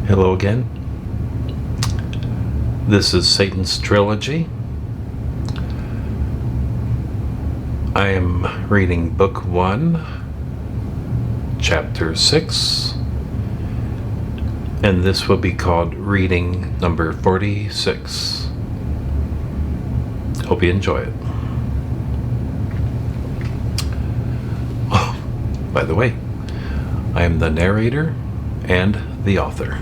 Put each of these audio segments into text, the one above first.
Hello again. This is Satan's Trilogy. I am reading Book 1, Chapter 6, and this will be called Reading Number 46. Hope you enjoy it. Oh, by the way, I am the narrator and the author.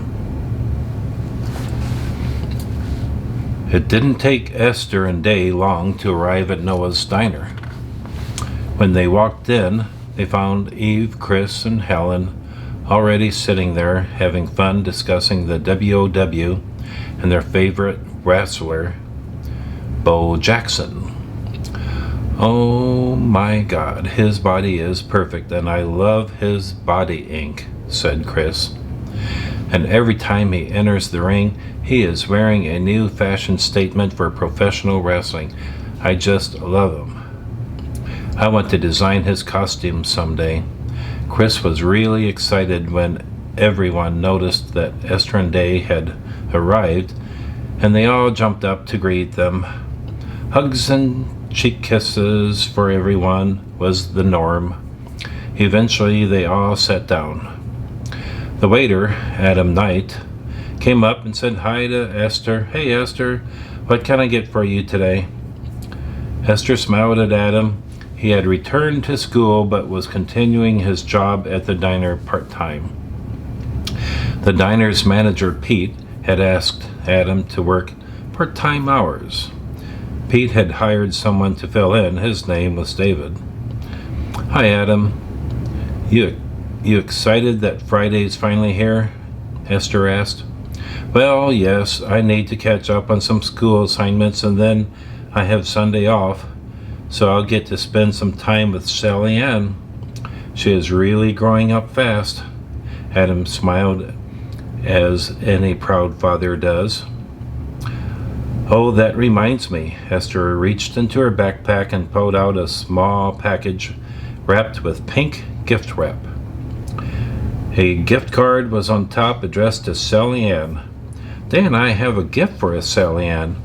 It didn't take Esther and Day long to arrive at Noah's diner. When they walked in, they found Eve, Chris, and Helen already sitting there having fun discussing the W.O.W. and their favorite wrestler, Bo Jackson. "Oh my God, his body is perfect and I love his body ink," said Chris. "And every time he enters the ring, he is wearing a new fashion statement for professional wrestling. I just love him. I want to design his costume someday." Chris was really excited when everyone noticed that Esther and Day had arrived, and they all jumped up to greet them. Hugs and cheek kisses for everyone was the norm. Eventually, they all sat down. The waiter, Adam Knight, came up and said hi to Esther. "Hey Esther, what can I get for you today?" Esther smiled at Adam. He had returned to school but was continuing his job at the diner part-time. The diner's manager, Pete, had asked Adam to work part-time hours. Pete had hired someone to fill in. His name was David. "Hi Adam. You excited that Friday's finally here?" Esther asked. "Well, yes, I need to catch up on some school assignments and then I have Sunday off, so I'll get to spend some time with Sally Ann. She is really growing up fast." Adam smiled as any proud father does. "Oh, that reminds me." Esther reached into her backpack and pulled out a small package wrapped with pink gift wrap. A gift card was on top addressed to Sally Ann. "Day and I have a gift for us, Sally Ann.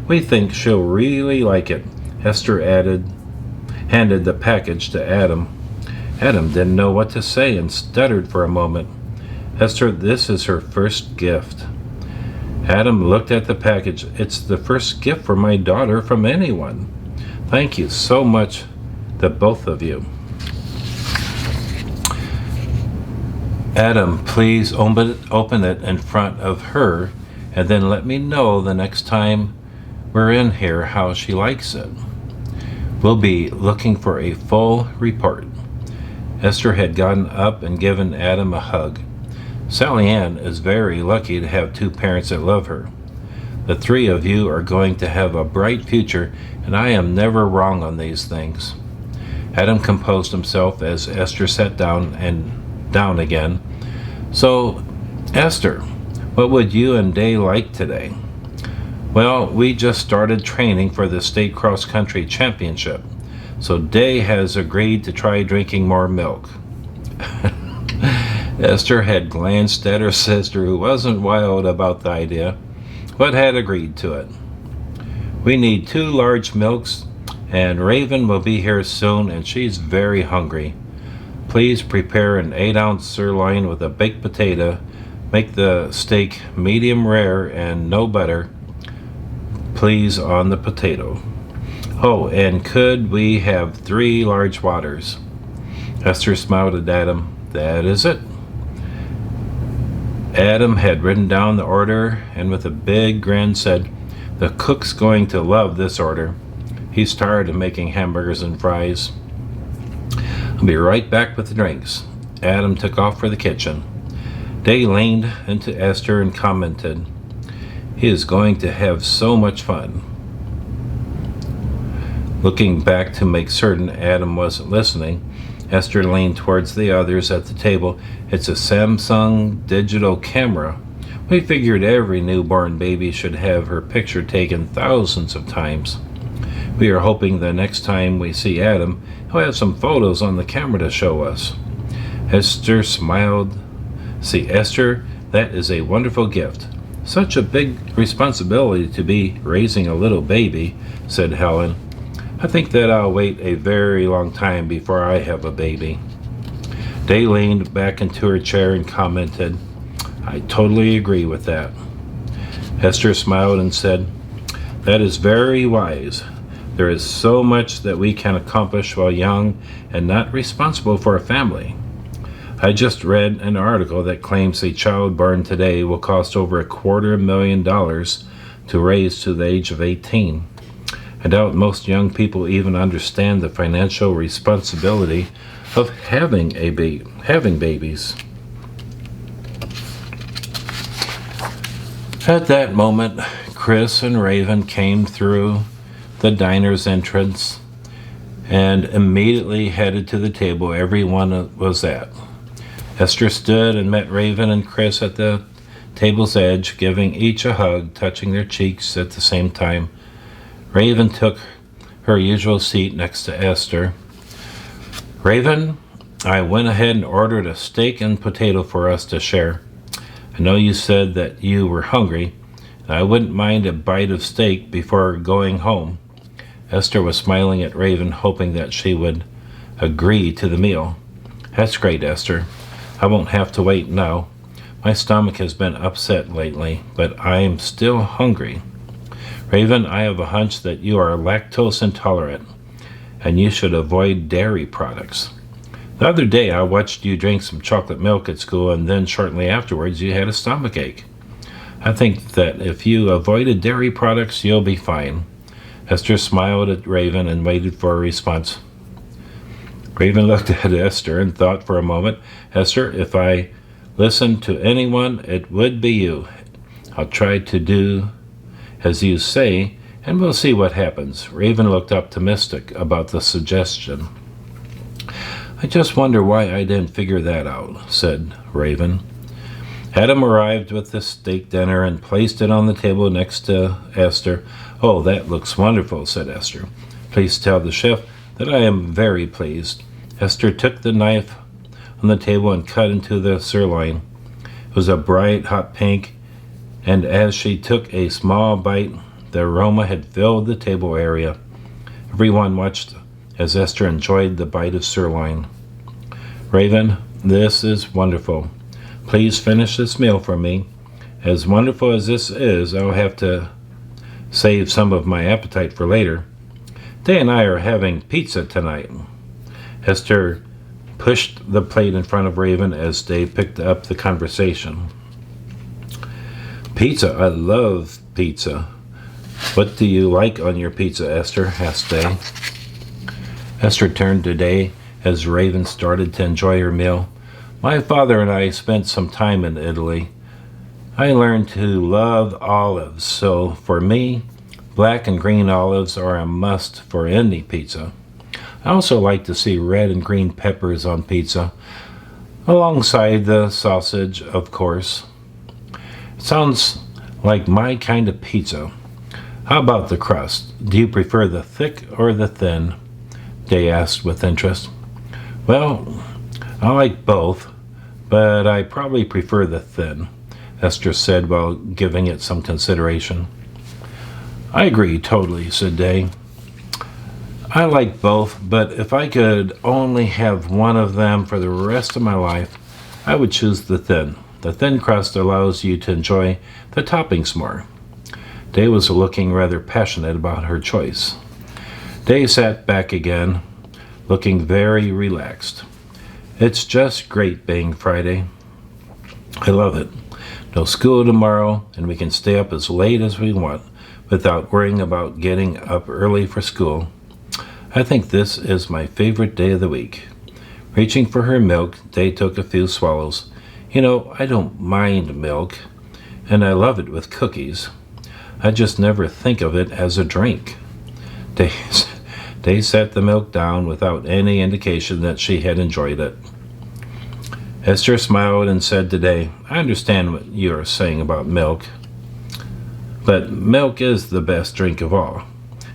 We think she'll really like it." Esther handed the package to Adam. Adam didn't know what to say and stuttered for a moment. "Esther, this is her first gift." Adam looked at the package. "It's the first gift for my daughter from anyone. Thank you so much, the both of you." "Adam, please open it in front of her and then let me know the next time we're in here how she likes it. We'll be looking for a full report." Esther had gotten up and given Adam a hug. "Sally Ann is very lucky to have two parents that love her. The three of you are going to have a bright future, and I am never wrong on these things." Adam composed himself as Esther sat down again. "So, Esther, what would you and Day like today?" "Well, we just started training for the state cross-country championship, so Day has agreed to try drinking more milk." Esther had glanced at her sister, who wasn't wild about the idea, but had agreed to it. "We need 2 large milks, and Raven will be here soon, and she's very hungry. Please prepare an 8-ounce sirloin with a baked potato. Make the steak medium rare and no butter, please, on the potato. Oh, and could we have 3 large waters?" Esther smiled at Adam. "That is it." Adam had written down the order and with a big grin said, "The cook's going to love this order. He's tired of making hamburgers and fries. I'll be right back with the drinks." Adam took off for the kitchen. Day leaned into Esther and commented, "He is going to have so much fun." Looking back to make certain Adam wasn't listening, Esther leaned towards the others at the table. "It's a Samsung digital camera. We figured every newborn baby should have her picture taken thousands of times. We are hoping the next time we see Adam, he'll have some photos on the camera to show us." Esther smiled. "See, Esther, That is a wonderful gift. Such a big responsibility to be raising a little baby, said Helen. I think that I'll wait a very long time before I have a baby. Day leaned back into her chair and commented, I totally agree with that. Esther smiled and said, That is very wise. There is so much that we can accomplish while young and not responsible for a family. I just read an article that claims a child born today will cost over $250,000 to raise to the age of 18. I doubt most young people even understand the financial responsibility of having babies. At that moment, Chris and Raven came through the diner's entrance and immediately headed to the table everyone was at. Esther stood and met Raven and Chris at the table's edge, giving each a hug, touching their cheeks at the same time. Raven took her usual seat next to Esther. Raven, I went ahead and ordered a steak and potato for us to share. I know you said that you were hungry, and I wouldn't mind a bite of steak before going home. Esther was smiling at Raven, hoping that she would agree to the meal. That's great, Esther. I won't have to wait now. My stomach has been upset lately, but I am still hungry. Raven, I have a hunch that you are lactose intolerant, and you should avoid dairy products. The other day I watched you drink some chocolate milk at school, and then shortly afterwards you had a stomach ache. I think that if you avoided dairy products, you'll be fine. Esther smiled at Raven and waited for a response. Raven looked at Esther and thought for a moment, Esther, if I listened to anyone, it would be you. I'll try to do as you say, and we'll see what happens. Raven looked optimistic about the suggestion. I just wonder why I didn't figure that out, said Raven. Adam arrived with the steak dinner and placed it on the table next to Esther. Oh, that looks wonderful, said Esther. Please tell the chef that I am very pleased. Esther took the knife on the table and cut into the sirloin. It was a bright, hot pink, and as she took a small bite, the aroma had filled the table area. Everyone watched as Esther enjoyed the bite of sirloin. Raven, this is wonderful. Please finish this meal for me. As wonderful as this is, I'll have to save some of my appetite for later. Day and I are having pizza tonight. Esther pushed the plate in front of Raven as they picked up the conversation. Pizza, I love pizza. What do you like on your pizza, Esther? Asked Day. Esther turned to Day as Raven started to enjoy her meal. My father and I spent some time in Italy. I learned to love olives, so for me, black and green olives are a must for any pizza. I also like to see red and green peppers on pizza, alongside the sausage, of course. It sounds like my kind of pizza. How about the crust? Do you prefer the thick or the thin? Day asked with interest. Well, I like both, but I probably prefer the thin, Esther said while giving it some consideration. I agree totally, said Day. I like both, but if I could only have one of them for the rest of my life, I would choose the thin. The thin crust allows you to enjoy the toppings more. Day was looking rather passionate about her choice. Day sat back again, looking very relaxed. It's just great being Friday. I love it. No school tomorrow, and we can stay up as late as we want without worrying about getting up early for school. I think this is my favorite day of the week. Reaching for her milk, Day took a few swallows. You know, I don't mind milk, and I love it with cookies. I just never think of it as a drink. Day set the milk down without any indication that she had enjoyed it. Esther smiled and said to Day, I understand what you are saying about milk, but milk is the best drink of all.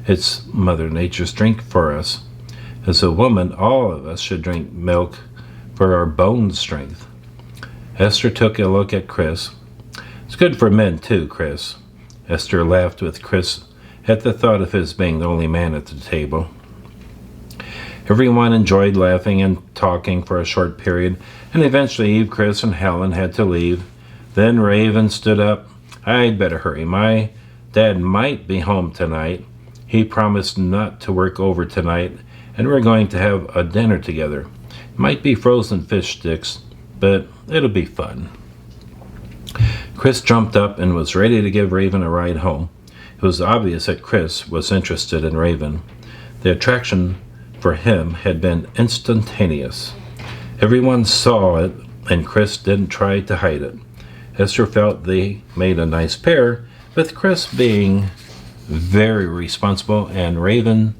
It's Mother Nature's drink for us. As a woman, all of us should drink milk for our bone strength. Esther took a look at Chris. It's good for men too, Chris. Esther laughed with Chris at the thought of his being the only man at the table. Everyone enjoyed laughing and talking for a short period, and eventually Eve, Chris, and Helen had to leave. Then Raven stood up. I'd better hurry. My dad might be home tonight. He promised not to work over tonight, and we're going to have a dinner together. It might be frozen fish sticks, but it'll be fun. Chris jumped up and was ready to give Raven a ride home. It was obvious that Chris was interested in Raven. The attraction for him had been instantaneous. Everyone saw it, and Chris didn't try to hide it. Esther felt they made a nice pair, with Chris being very responsible and Raven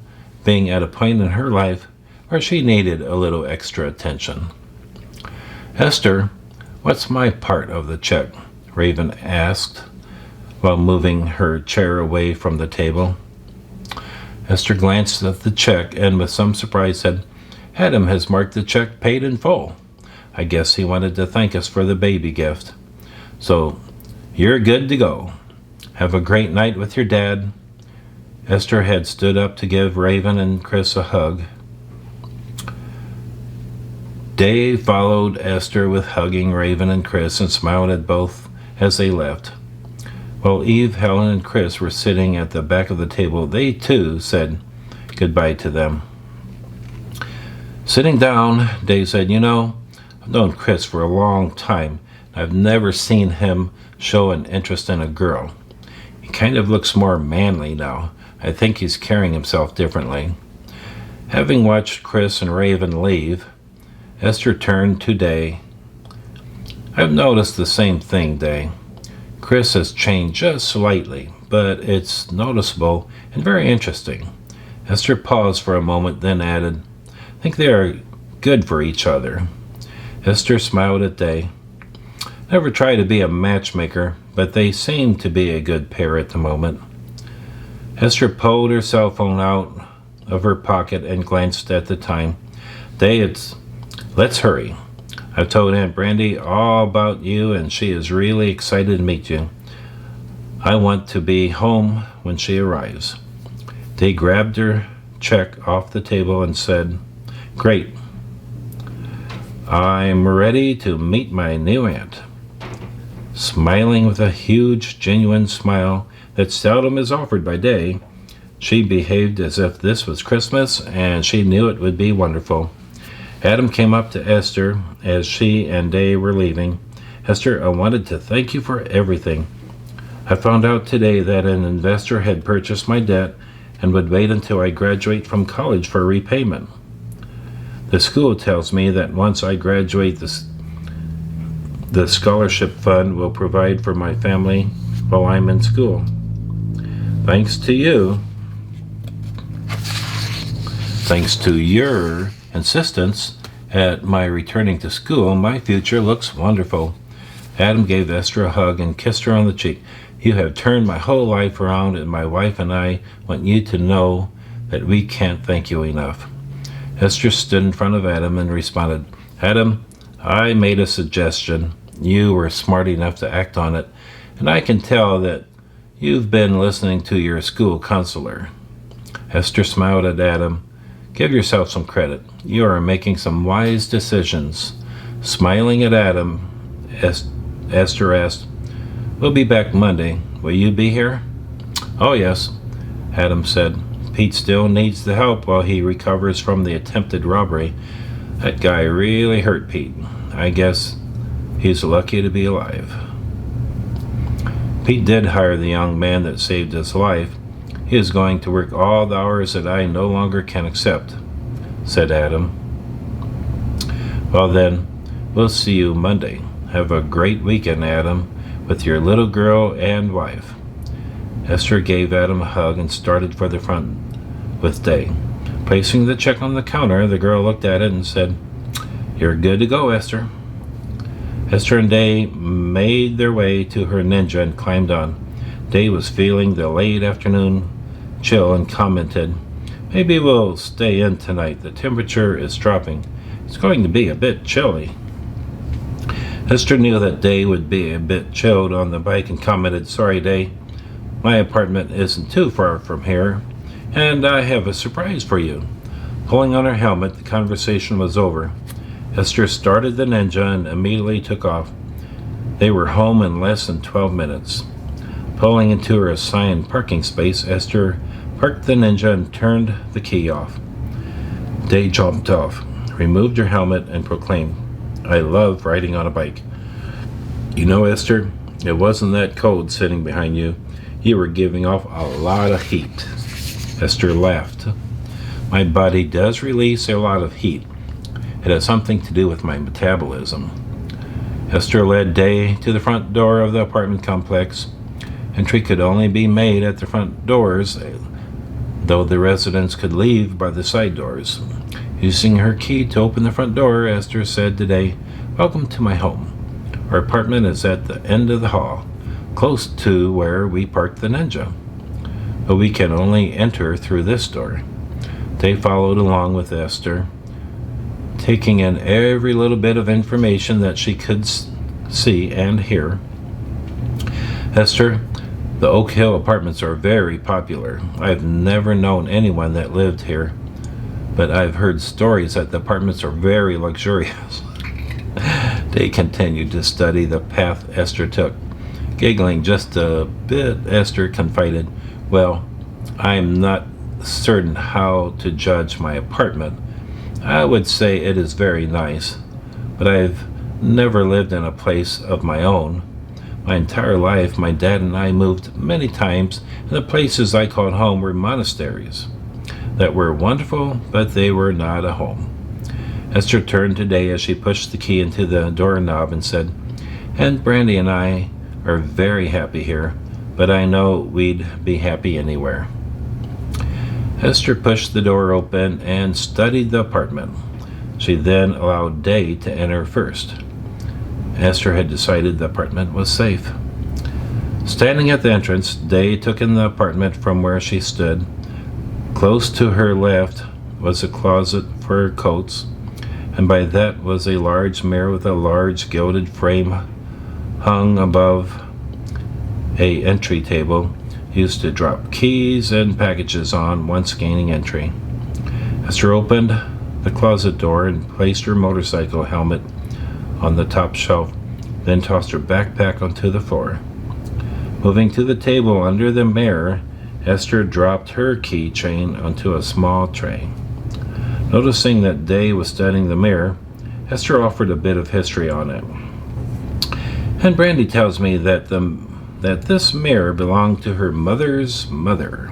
being at a point in her life where she needed a little extra attention. Esther, what's my part of the check? Raven asked while moving her chair away from the table. Esther glanced at the check and with some surprise said, Adam has marked the check paid in full. I guess he wanted to thank us for the baby gift. So, you're good to go. Have a great night with your dad. Esther had stood up to give Raven and Chris a hug. Dave followed Esther with hugging Raven and Chris and smiled at both as they left. While Eve, Helen, and Chris were sitting at the back of the table, they too said goodbye to them. Sitting down, Dave said, You know, I've known Chris for a long time. I've never seen him show an interest in a girl. He kind of looks more manly now. I think he's carrying himself differently. Having watched Chris and Raven leave, Esther turned to Day. I've noticed the same thing, Day. Chris has changed just slightly, but it's noticeable and very interesting. Esther paused for a moment, then added, I think they are good for each other. Esther smiled at Day. Never try to be a matchmaker, but they seem to be a good pair at the moment. Esther pulled her cell phone out of her pocket and glanced at the time. Day, let's hurry. I've told Aunt Brandy all about you and she is really excited to meet you. I want to be home when she arrives. Day grabbed her check off the table and said, Great. I'm ready to meet my new aunt. Smiling with a huge, genuine smile that seldom is offered by Day, she behaved as if this was Christmas and she knew it would be wonderful. Adam came up to Esther as she and Day were leaving. Esther, I wanted to thank you for everything. I found out today that an investor had purchased my debt and would wait until I graduate from college for repayment. The school tells me that once I graduate, the scholarship fund will provide for my family while I'm in school. Thanks to you. Thanks to your insistence at my returning to school, my future looks wonderful. Adam gave Esther a hug and kissed her on the cheek. You have turned my whole life around, and my wife and I want you to know that we can't thank you enough. Esther stood in front of Adam and responded, Adam, I made a suggestion. You were smart enough to act on it, and I can tell that you've been listening to your school counselor. Esther smiled at Adam. Give yourself some credit. You are making some wise decisions. Smiling at Adam, Esther asked, We'll be back Monday. Will you be here? Oh, yes, Adam said. Pete still needs the help while he recovers from the attempted robbery. That guy really hurt Pete. I guess he's lucky to be alive. Pete did hire the young man that saved his life. He is going to work all the hours that I no longer can accept, said Adam. Well then, we'll see you Monday. Have a great weekend, Adam, with your little girl and wife. Esther gave Adam a hug and started for the front with Day. Placing the check on the counter, the girl looked at it and said, You're good to go, Esther. Esther and Day made their way to her Ninja and climbed on. Day was feeling the late afternoon chill and commented, Maybe we'll stay in tonight. The temperature is dropping. It's going to be a bit chilly. Esther knew that Day would be a bit chilled on the bike and commented, "Sorry, Day, my apartment isn't too far from here, and I have a surprise for you." Pulling on her helmet, the conversation was over. Esther started the Ninja and immediately took off. They were home in less than 12 minutes. Pulling into her assigned parking space, Esther parked the Ninja and turned the key off. Day jumped off, removed her helmet, and proclaimed, "I love riding on a bike." "You know, Esther, it wasn't that cold sitting behind you. You were giving off a lot of heat." Esther laughed. "My body does release a lot of heat. It has something to do with my metabolism." Esther led Day to the front door of the apartment complex. Entry could only be made at the front doors, though the residents could leave by the side doors. Using her key to open the front door, Esther said to Day, "Welcome to my home. Our apartment is at the end of the hall, close to where we parked the Ninja. But we can only enter through this door." Day followed along with Esther, taking in every little bit of information that she could see and hear. "Esther, the Oak Hill apartments are very popular. I've never known anyone that lived here, but I've heard stories that the apartments are very luxurious." They continued to study the path Esther took. Giggling just a bit, Esther confided, "Well, I'm not certain how to judge my apartment. I would say it is very nice, but I've never lived in a place of my own. My entire life, my dad and I moved many times, and the places I called home were monasteries that were wonderful, but they were not a home." Esther turned to Day as she pushed the key into the doorknob and said, "And Brandy and I are very happy here, but I know we'd be happy anywhere." Esther pushed the door open and studied the apartment. She then allowed Day to enter first. Esther had decided the apartment was safe. Standing at the entrance, Day took in the apartment from where she stood. Close to her left was a closet for coats, and by that was a large mirror with a large gilded frame hung above a entry table used to drop keys and packages on once gaining entry. Esther opened the closet door and placed her motorcycle helmet on the top shelf, then tossed her backpack onto the floor. Moving to the table under the mirror, Esther dropped her keychain onto a small tray. Noticing that Day was studying the mirror, Esther offered a bit of history on it. "And Brandy tells me that this mirror belonged to her mother's mother.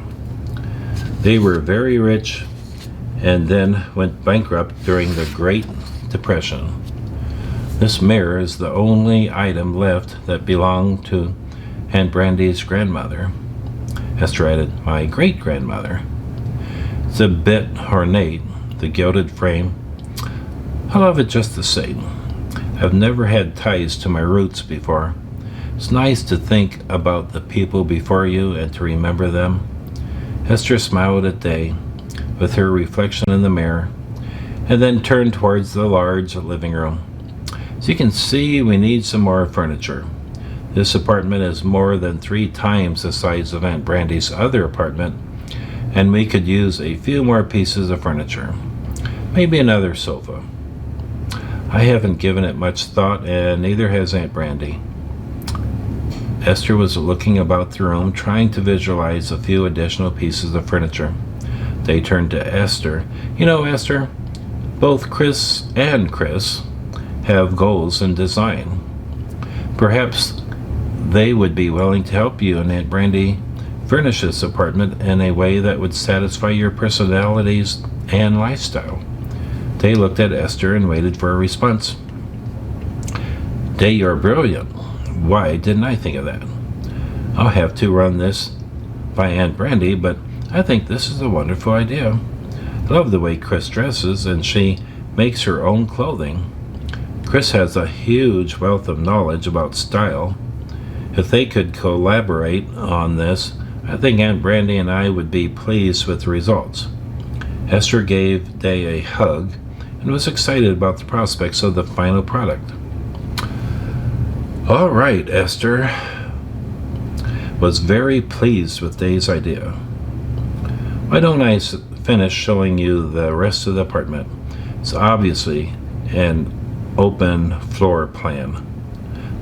They were very rich and then went bankrupt during the Great Depression. This mirror is the only item left that belonged to Aunt Brandy's grandmother." Esther added, "My great-grandmother. It's a bit ornate, the gilded frame. I love it just the same. I've never had ties to my roots before. It's nice to think about the people before you and to remember them." Esther smiled at Day with her reflection in the mirror, and then turned towards the large living room. "As you can see, we need some more furniture. This apartment is more than 3 times the size of Aunt Brandy's other apartment, and we could use a few more pieces of furniture. Maybe another sofa. I haven't given it much thought, and neither has Aunt Brandy." Esther was looking about the room, trying to visualize a few additional pieces of furniture. They turned to Esther. "You know, Esther, both Chris and Chris have goals in design. Perhaps they would be willing to help you and Aunt Brandy furnish this apartment in a way that would satisfy your personalities and lifestyle." Day looked at Esther and waited for a response. "Day, you're brilliant. Why didn't I think of that? I'll have to run this by Aunt Brandy, but I think this is a wonderful idea. I love the way Chris dresses, and she makes her own clothing. Chris has a huge wealth of knowledge about style. If they could collaborate on this, I think Aunt Brandy and I would be pleased with the results." Esther gave Day a hug and was excited about the prospects of the final product. All right, Esther was very pleased with Day's idea. Why don't I finish showing you the rest of the apartment? It's obviously an open floor plan.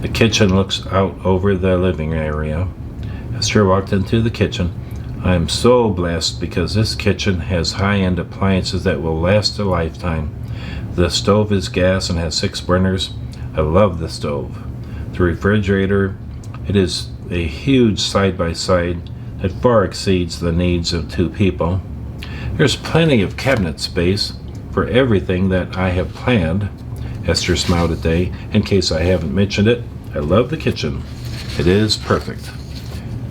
The kitchen looks out over the living area. Esther walked into the kitchen. I am so blessed because this kitchen has high-end appliances that will last a lifetime. The stove is gas and has 6 burners. I love the stove. The refrigerator, it is a huge side-by-side that far exceeds the needs of 2 people. There's plenty of cabinet space for everything that I have planned. Esther smiled at Day. In case I haven't mentioned it, I love the kitchen. It is perfect.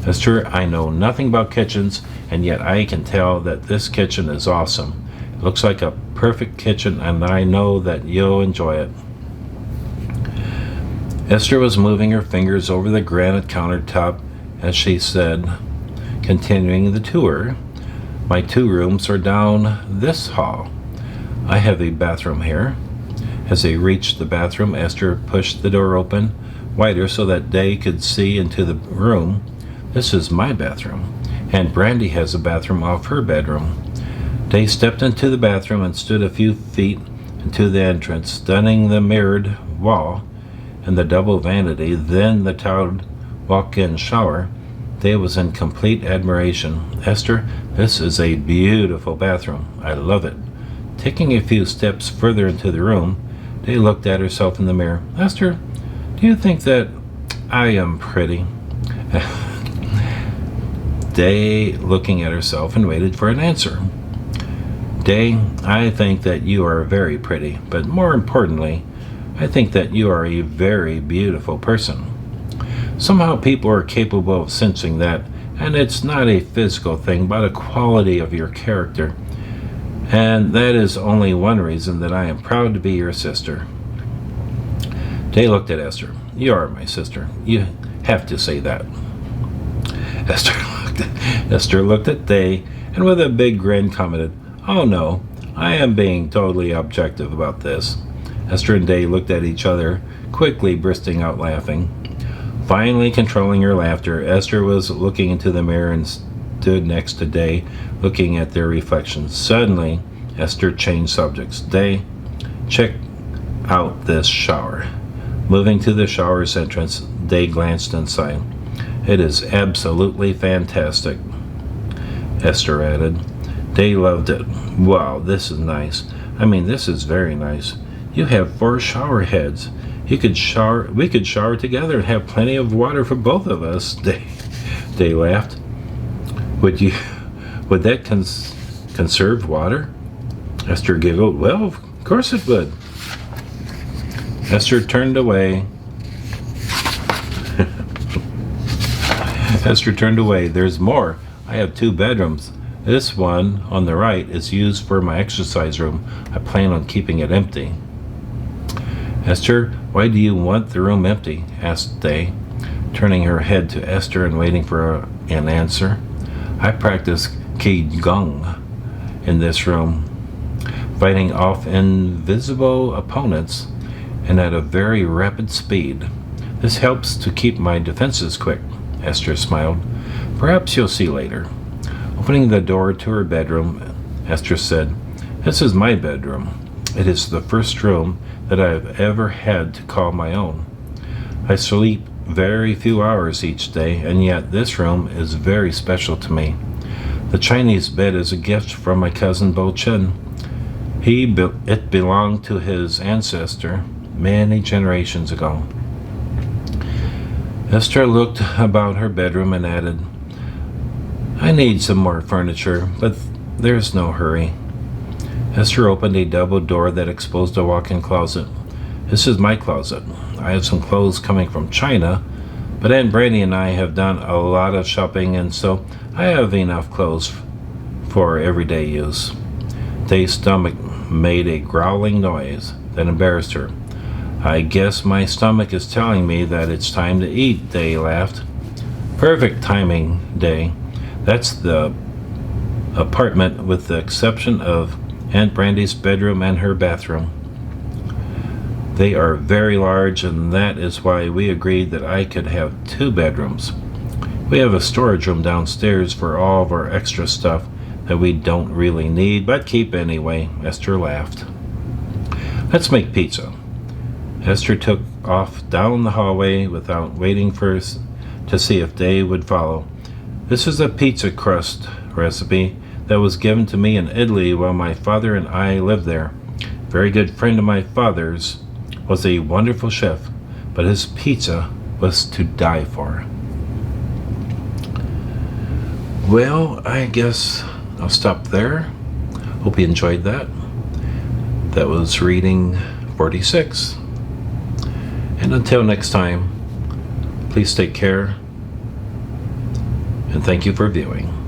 Esther, I know nothing about kitchens, and yet I can tell that this kitchen is awesome. It looks like a perfect kitchen, and I know that you'll enjoy it. Esther was moving her fingers over the granite countertop as she said, continuing the tour, my 2 rooms are down this hall. I have a bathroom here. As they reached the bathroom, Esther pushed the door open wider so that Day could see into the room. This is my bathroom, and Brandy has a bathroom off her bedroom. Day stepped into the bathroom and stood a few feet into the entrance, stunning the mirrored wall and the double vanity, then the tiled walk-in shower. Day was in complete admiration. Esther, this is a beautiful bathroom. I love it. Taking a few steps further into the room, Day looked at herself in the mirror. Esther, do you think that I am pretty? Day looking at herself and waited for an answer. Day, I think that you are very pretty, but more importantly, I think that you are a very beautiful person. Somehow people are capable of sensing that, and it's not a physical thing, but a quality of your character. And that is only one reason that I am proud to be your sister. Day looked at Esther. You are my sister. You have to say that. Esther looked at Day and with a big grin commented, oh no, I am being totally objective about this. Esther and Day looked at each other, quickly bursting out laughing. Finally controlling her laughter, Esther was looking into the mirror and stood next to Day, looking at their reflections. Suddenly, Esther changed subjects. Day, check out this shower. Moving to the shower's entrance, Day glanced inside. It is absolutely fantastic, Esther added. Day loved it. Wow, this is nice. I mean, this is very nice. You have 4 shower heads. We could shower together and have plenty of water for both of us. Day laughed. Would that conserve water? Esther giggled. Well, of course it would. Esther turned away. Esther turned away. There's more. I have 2 bedrooms. This one on the right is used for my exercise room. I plan on keeping it empty. Esther, why do you want the room empty? Asked Day, turning her head to Esther and waiting for an answer. I practice Qigong in this room, fighting off invisible opponents and at a very rapid speed. This helps to keep my defenses quick. Esther smiled. Perhaps you'll see later. Opening the door to her bedroom, Esther said, This is my bedroom. It is the first room that I have ever had to call my own. I sleep very few hours each day, and yet this room is very special to me. The Chinese bed is a gift from my cousin Bo Chen. It belonged to his ancestor many generations ago. Esther looked about her bedroom and added, I need some more furniture, but there's no hurry. Esther opened a double door that exposed a walk-in closet. This is my closet. I have some clothes coming from China, but Aunt Brandy and I have done a lot of shopping, and so I have enough clothes for everyday use. Day's stomach made a growling noise that embarrassed her. I guess my stomach is telling me that it's time to eat, Day laughed. Perfect timing, Day. That's the apartment with the exception of Aunt Brandy's bedroom and her bathroom. They are very large, and that is why we agreed that I could have 2 bedrooms. We have a storage room downstairs for all of our extra stuff that we don't really need, but keep anyway. Esther laughed. Let's make pizza. Esther took off down the hallway without waiting to see if Dave would follow. This is a pizza crust recipe that was given to me in Italy while my father and I lived there. A very good friend of my father's was a wonderful chef, but his pizza was to die for. Well, I guess I'll stop there. Hope you enjoyed that. That was reading 46. And until next time, please take care, and thank you for viewing.